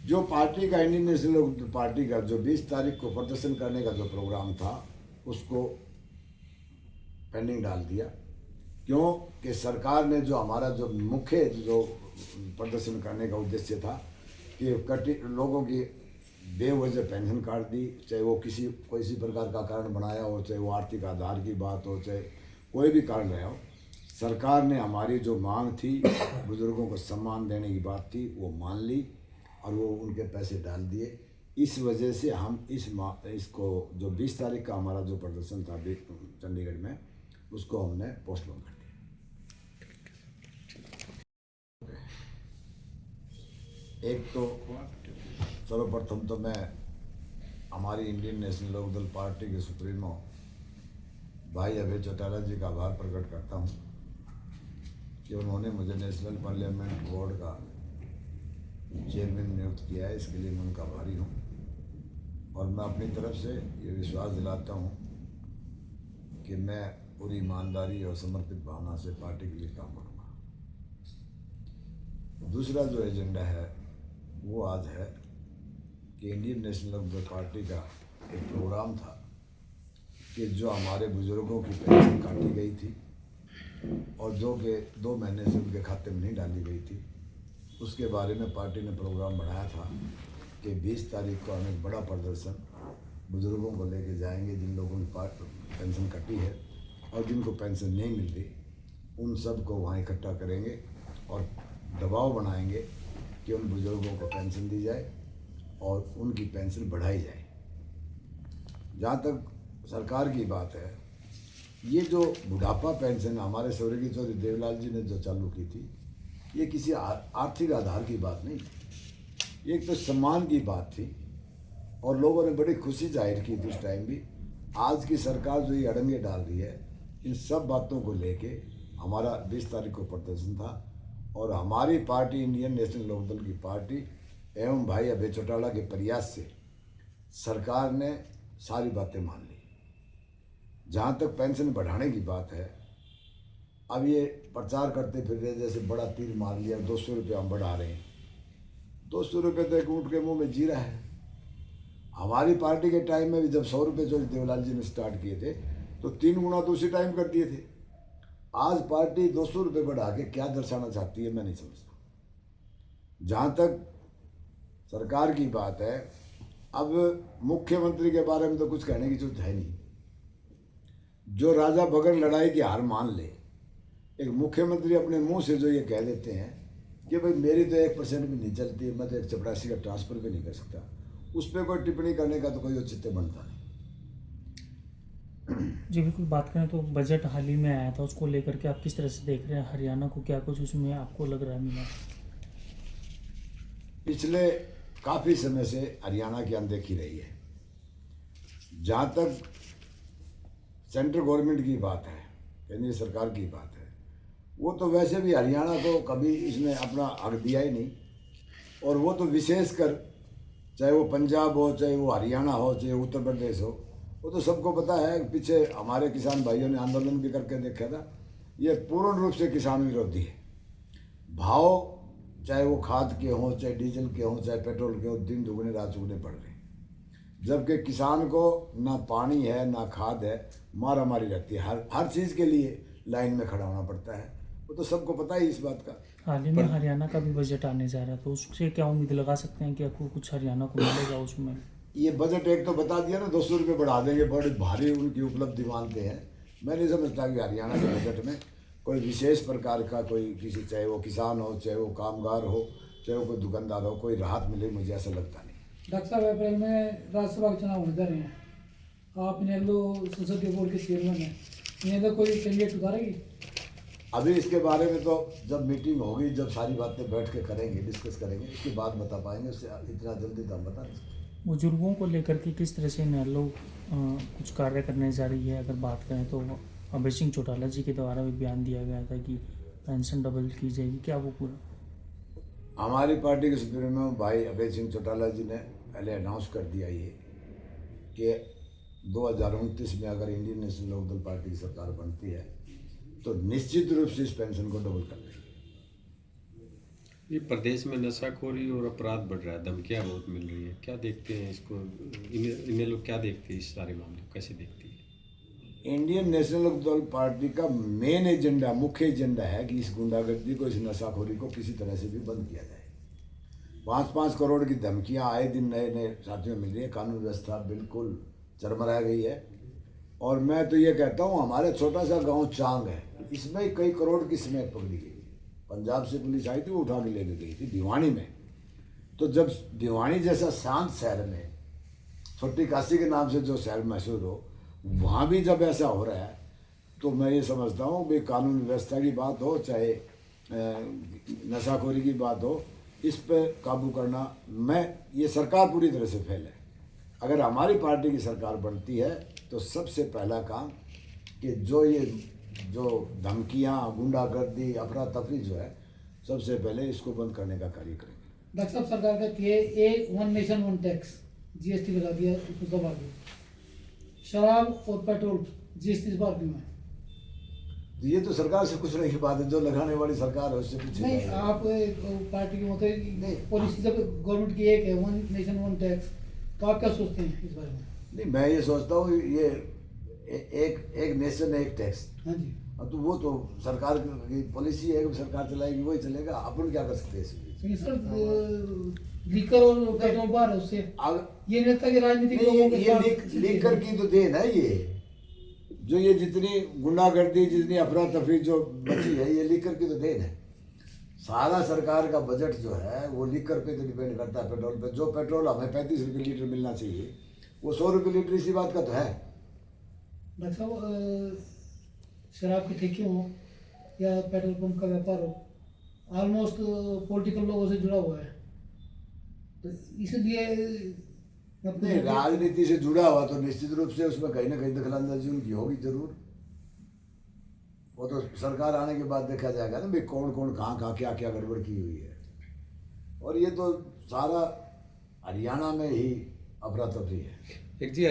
जो पार्टी का Indian national party का जो 20 तारीख को प्रदर्शन करने का जो प्रोग्राम था उसको पेंडिंग डाल दिया। क्यों कि सरकार ने जो हमारा जो मुख्य जो प्रदर्शन करने का उद्देश्य था कि कटी लोगों की बेवजह पेंशन काट दी, चाहे वो किसी प्रकार का कारण बनाया हो, चाहे वो आर्थिक आधार की बात हो, चाहे कोई भी कारण रहा हो, सरकार ने हमारी जो मांग थी बुजुर्गों को सम्मान देने की बात थी वो मान ली और वो उनके पैसे डाल दिए। इस वजह से हम इसको जो 20 तारीख का हमारा जो प्रदर्शन था चंडीगढ़ में उसको हमने पोस्टपोन कर दिया। एक तो सर्वप्रथम तो मैं हमारी इंडियन नेशनल लोकदल पार्टी के सुप्रीमो भाई अभय चौटाला जी का आभार प्रकट करता हूँ कि उन्होंने मुझे नेशनल पार्लियामेंट बोर्ड का चेयरमैन नियुक्त किया है। इसके लिए मैं उनका आभारी हूँ और मैं अपनी तरफ से ये विश्वास दिलाता हूँ कि मैं पूरी ईमानदारी और समर्पित भावना से पार्टी के लिए काम करूँगा। दूसरा जो एजेंडा है वो आज है कि इंडियन नेशनल लोकदल पार्टी का एक प्रोग्राम था कि जो हमारे बुजुर्गों की पेंशन काटी गई थी और जो कि 2 महीने से उनके खाते में नहीं डाली गई थी, उसके बारे में पार्टी ने प्रोग्राम बनाया था कि 20 तारीख को हम एक बड़ा प्रदर्शन बुजुर्गों को लेके जाएंगे। जिन लोगों की पेंशन कटी है और जिनको पेंशन नहीं मिल रही उन सब को वहाँ इकट्ठा करेंगे और दबाव बनाएंगे कि उन बुजुर्गों को पेंशन दी जाए और उनकी पेंशन बढ़ाई जाए। जहाँ तक सरकार की बात है, ये जो बुढ़ापा पेंशन हमारे स्वर्गीय चौधरी देवलाल जी ने जो चालू की थी, ये किसी आर्थिक आधार की बात नहीं थी, एक तो सम्मान की बात थी और लोगों ने बड़ी खुशी जाहिर की थी उस टाइम भी। आज की सरकार जो ये अड़ंगे डाल रही है, इन सब बातों को लेके हमारा 20 तारीख को प्रदर्शन था और हमारी पार्टी इंडियन नेशनल लोकदल की पार्टी एवं भाई अभय चौटाला के प्रयास से सरकार ने सारी बातें मान ली। जहाँ तक पेंशन बढ़ाने की बात है, अब ये प्रचार करते फिर रहे जैसे बड़ा तीर मार लिया, 200 रुपये हम बढ़ा रहे हैं। 200 रुपये तो एक ऊँट के मुंह में जीरा है। हमारी पार्टी के टाइम में भी जब 100 रुपये जो देवलाल जी ने स्टार्ट किए थे तो 3 गुना तो उसी टाइम कर दिए थे। आज पार्टी 200 रुपये बढ़ा के क्या दर्शाना चाहती है मैं नहीं समझता। जहाँ तक सरकार की बात है, अब मुख्यमंत्री के बारे में तो कुछ कहने की जरूरत है नहीं। जो राजा बगैर लड़ाई की हार मान ले, एक मुख्यमंत्री अपने मुंह से जो ये कह देते हैं कि भाई मेरी तो 1% भी नहीं चलती, मैं तो एक चपरासी का ट्रांसफर भी नहीं कर सकता, उस पर कोई टिप्पणी करने का तो कोई औचित्य बनता नहीं। जी बिल्कुल, बात करें तो बजट हाल ही में आया था, उसको लेकर के आप किस तरह से देख रहे हैं? हरियाणा को क्या कुछ उसमें आपको लग रहा है मिला? पिछले काफ़ी समय से हरियाणा की अनदेखी रही है। जहाँ तक सेंट्रल गवर्नमेंट की बात है, केंद्रीय सरकार की बात है, वो तो वैसे भी हरियाणा को कभी इसने अपना हक दिया ही नहीं। और वो तो विशेषकर चाहे वो पंजाब हो, चाहे वो हरियाणा हो, चाहे उत्तर प्रदेश हो, वो तो सबको पता है। पीछे हमारे किसान भाइयों ने आंदोलन भी करके देखा था। ये पूर्ण रूप से किसान विरोधी है। भाव चाहे वो खाद के हों, चाहे डीजल के हों, चाहे पेट्रोल के हों, दिन दुगने रात चुगने पड़ रहे हैं। जबकि किसान को ना पानी है ना खाद है, मारा मारी रहती है। हर चीज़ के लिए लाइन में खड़ा होना पड़ता है। वो तो सबको पता ही इस बात का। हाल ही में हरियाणा का भी बजट आने जा रहा है, तो उससे क्या उम्मीद लगा सकते हैं कि आपको कुछ हरियाणा को मिलेगा उसमें? ये बजट एक तो बता दिया ना, 200 रुपये बढ़ा देंगे, बड़ी भारी उनकी उपलब्धि मानते हैं। मैं नहीं समझता कि हरियाणा के बजट में कोई विशेष प्रकार का कोई किसी, चाहे वो किसान हो, चाहे वो कामगार हो, चाहे वो कोई दुकानदार हो, कोई राहत मिले, मुझे ऐसा लगता नहीं। डॉक्टर साहब, अप्रैल में राज्यसभा के चुनाव होने जा रहे हैं, आप इनेलो संसदीय बोर्ड के चेयरमैन हैं, इनेलो कोई कैंडिडेट उतारेगी? अभी इसके बारे में तो जब मीटिंग होगी, जब सारी बातें बैठ के करेंगे, डिस्कस करेंगे, उसके बाद बता पाएंगे। उससे इतना जल्दी तो हम बता नहीं सकते। बुजुर्गों को लेकर के किस तरह से इनेलो कुछ कार्य करने जा रही है? अगर बात करें तो अभय सिंह चौटाला जी के द्वारा भी बयान दिया गया था कि पेंशन डबल की जाएगी, क्या वो पूरा? हमारी पार्टी के सुप्रीमो भाई अभय सिंह चौटाला जी ने पहले अनाउंस कर दिया ये कि 2029 में अगर इंडियन नेशनल लोकदल पार्टी की सरकार बनती है तो निश्चित रूप से इस पेंशन को डबल कर देंगे। ये प्रदेश में नशाखोरी और अपराध बढ़ रहा है, धमकियां बहुत मिल रही है, क्या देखते हैं इसको? इन्हें लोग क्या देखते हैं, इस सारे मामले को कैसे देखती है? इंडियन नेशनल लोकदल पार्टी का मेन एजेंडा, मुख्य एजेंडा है कि इस गुंडागर्दी को, इस नशाखोरी को किसी तरह से भी बंद किया जाए। 5-5 करोड़ की धमकियां आए दिन नए नए साथियों मिल रही है, कानून व्यवस्था बिल्कुल चरमरा गई है। और मैं तो ये कहता हूँ, हमारे छोटा सा गांव चांग है, इसमें कई करोड़ की स्मैक पकड़ी गई। पंजाब से पुलिस आई थी, वो उठा के लेके गई थी भिवानी में। तो जब भिवानी जैसा शांत शहर में, छोटी काशी के नाम से जो शहर मशहूर हो, वहाँ भी जब ऐसा हो रहा है, तो मैं ये समझता हूँ कि कानून व्यवस्था की बात हो, चाहे नशाखोरी की बात हो, इस पे काबू करना, ये सरकार पूरी तरह से फेल है। अगर हमारी पार्टी की सरकार बनती है तो सबसे पहला काम कि जो धमकियाँ, गुंडागर्दी, अफरा तफरी जो है, सबसे पहले इसको बंद करने का कार्य करेंगे। डॉक्टर साहब, सरकार कहती है एक one nation one tax, GST लगा दिया, उसको दबा दिया। शराब और पेट्रोल जीएसटी इस बार क्यों है? ये तो सरकार से कुछ नहीं की बात है, जो लगाने वाली सरकार है उससे पीछे नहीं, जाएगा। आप पार्टी के मतलब पॉलिसी जब गवर्नमेंट की एक है वन नेशन वन टैक्स, तो आप क्या सोचते हैं इस बारे में? नहीं, मैं ये सोचता हूँ ये एक नेशन एक टैक्स। हाँ जी। अब तो वो तो सरकार की पॉलिसी है, सरकार चलाएगी वही चलेगा, अपन क्या कर सकते हैं इसमें? लेकिन सर, लीकर और पेट्रोल बार है, उससे अब ये नेता की राजनीतिक नहीं, लोगों के ये साथ लीकर की तो देन है। ये जितनी गुंडागर्दी, जितनी अफरा तफरी जो बची है, ये लीकर की तो देन है। सारा सरकार का बजट जो है वो लीकर पे तो डिपेंड करता है, पेट्रोल पे। जो पेट्रोल हमें 35 रुपये लीटर मिलना चाहिए, वो 100 रुपये लीटर, इसी बात का तो है। डॉक्टर साहब, शराब की ठेकी हो या पेट्रोल पंप का व्यापार हो, ऑलमोस्ट पॉलिटिकल लोगों से जुड़ा हुआ है, तो इसलिए नहीं, राजनीति से जुड़ा हुआ तो निश्चित रूप से उसमें कहीं ना कहीं दखलंदाजी उनकी होगी जरूर। वो तो सरकार आने के बाद देखा जाएगा ना भाई, कौन कौन कहाँ क्या क्या गड़बड़ की हुई है। और ये तो सारा हरियाणा में ही अफरा तफरी है। एक जी,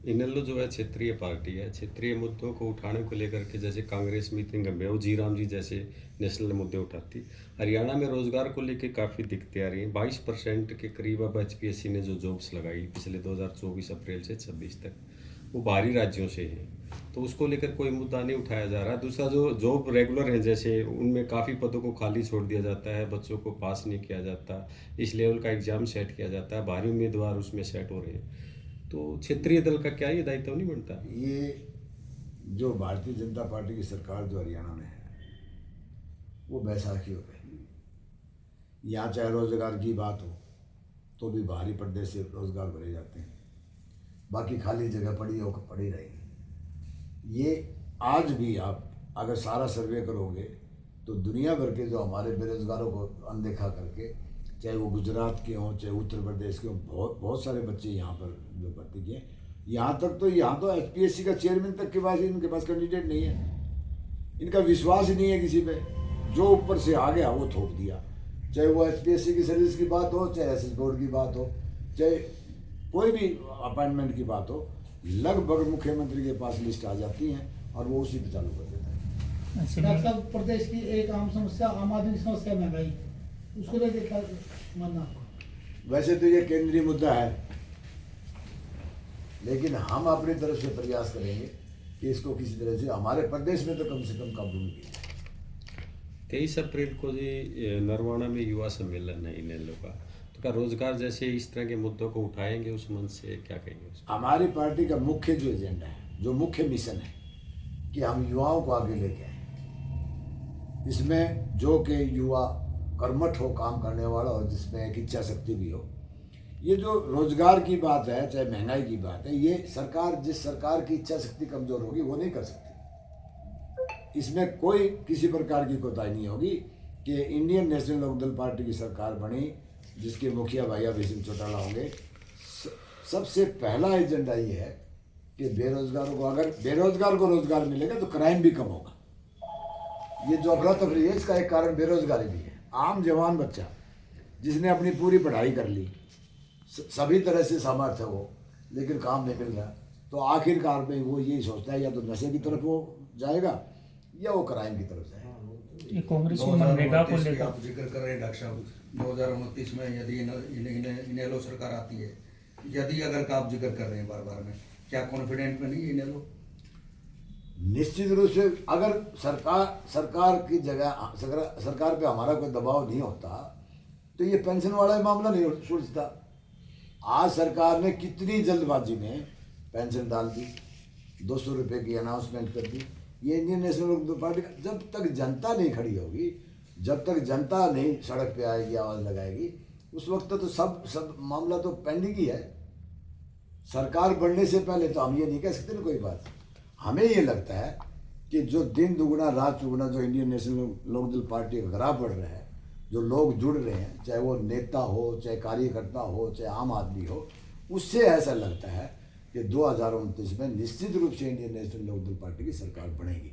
इनेलो जो है क्षेत्रीय पार्टी है, क्षेत्रीय मुद्दों को उठाने को लेकर के जैसे कांग्रेस में इतनी गंभीर हो, जीराम जी जैसे नेशनल मुद्दे उठाती, हरियाणा में रोजगार को लेकर काफ़ी दिक्कतें आ रही हैं। 22% के करीब अब HPSC ने जो जॉब्स लगाई पिछले 2024 अप्रैल से 26 तक, वो बाहरी राज्यों से हैं, तो उसको लेकर कोई मुद्दा नहीं उठाया जा रहा। दूसरा, जो जॉब रेगुलर हैं जैसे, उनमें काफ़ी पदों को खाली छोड़ दिया जाता है, बच्चों को पास नहीं किया जाता, इस लेवल का एग्ज़ाम सेट किया जाता है, बाहरी उम्मीदवार उसमें सेट हो रहे हैं। तो क्षेत्रीय दल का क्या ये दायित्व नहीं बनता? ये जो भारतीय जनता पार्टी की सरकार जो हरियाणा में है, वो बैसाखियों पे, यहाँ चाहे रोजगार की बात हो तो भी बाहरी प्रदेश से रोजगार भरे जाते हैं, बाकी खाली जगह पड़ी हो पड़ी रहेगी। ये आज भी आप अगर सारा सर्वे करोगे तो दुनिया भर के जो हमारे बेरोजगारों को अनदेखा करके, चाहे वो गुजरात के हों, चाहे उत्तर प्रदेश के हों, बहुत सारे बच्चे यहाँ पर जो भर्ती किए। यहाँ तो HPSC का चेयरमैन तक के पास, इनके पास कैंडिडेट नहीं है। इनका विश्वास ही नहीं है किसी पे, जो ऊपर से आ गया वो थोप दिया। चाहे वो HPSC की सर्विस की बात हो, चाहे SS बोर्ड की बात हो, चाहे कोई भी अपॉइंटमेंट की बात हो, लगभग मुख्यमंत्री के पास लिस्ट आ जाती है और वो उसी पे चालू कर देता है। डॉक्टर साहब, प्रदेश की एक आम समस्या, आम आदमी की समस्या महंगाई, उसको लेकर क्या मानना आपका? वैसे तो ये केंद्रीय मुद्दा है, लेकिन हम अपनी तरफ से प्रयास करेंगे कि इसको किसी तरह से हमारे प्रदेश में तो कम से कम काबू में किया जाए। 23 अप्रैल को जी नरवाना में युवा सम्मेलन है इनेलो का, तो क्या रोजगार जैसे इस तरह के मुद्दों को उठाएंगे उस मंच से, क्या कहेंगे उसको? हमारी पार्टी का मुख्य जो एजेंडा है, जो मुख्य मिशन है कि हम युवाओं को आगे लेके आए। इसमें जो कि युवा कर्मठ हो, काम करने वाला हो, जिसमें एक इच्छा शक्ति भी हो। ये जो रोजगार की बात है, चाहे महंगाई की बात है, ये जिस सरकार की इच्छा शक्ति कमजोर होगी वो नहीं कर सकती। इसमें कोई किसी प्रकार की कोताही नहीं होगी कि इंडियन नेशनल लोकदल पार्टी की सरकार बनी, जिसके मुखिया भाई अभय सिंह चौटाला होंगे। सबसे पहला एजेंडा ये है कि बेरोजगारों को, अगर बेरोजगार को रोजगार मिलेगा तो क्राइम भी कम होगा। ये जो अफरा तफरी है, इसका एक कारण बेरोजगारी भी है। आम जवान बच्चा जिसने अपनी पूरी पढ़ाई कर ली, सभी तरह से सामर्थ्य हो, लेकिन काम नहीं मिल रहा, तो आखिरकार में वो यही सोचता है या तो नशे की तरफ वो जाएगा या वो क्राइम की तरफ जाए। ये कांग्रेस में मनरेगा को 2029 की लेकर आप जिक्र कर रहे हैं डॉक्टर साहब, 2029 में यदि इनेलो सरकार आती है, यदि अगर आप जिक्र कर रहे हैं बार बार में, क्या कॉन्फिडेंट में नहीं है इनेलो? निश्चित रूप से अगर सरकार की जगह सरकार पे हमारा कोई दबाव नहीं होता तो ये पेंशन वाला मामला नहीं सुलझता। आज सरकार ने कितनी जल्दबाजी में पेंशन डाल दी, 200 रुपये की अनाउंसमेंट कर दी। ये इंडियन नेशनल लोकदल पार्टी का, जब तक जनता नहीं खड़ी होगी, जब तक जनता नहीं सड़क पे आएगी, आवाज़ लगाएगी, उस वक्त तो सब मामला तो पेंडिंग ही है। सरकार बढ़ने से पहले तो हम ये नहीं कह सकते ना कोई बात। हमें ये लगता है कि जो दिन दुगुना रात चौगुना जो इंडियन नेशनल लोकदल पार्टी का ग्राफ बढ़ रहा है, जो लोग जुड़ रहे हैं, चाहे वो नेता हो, चाहे कार्यकर्ता हो, चाहे आम आदमी हो, उससे ऐसा लगता है कि 2029 में निश्चित रूप से इंडियन नेशनल लोकदल पार्टी की सरकार बनेगी।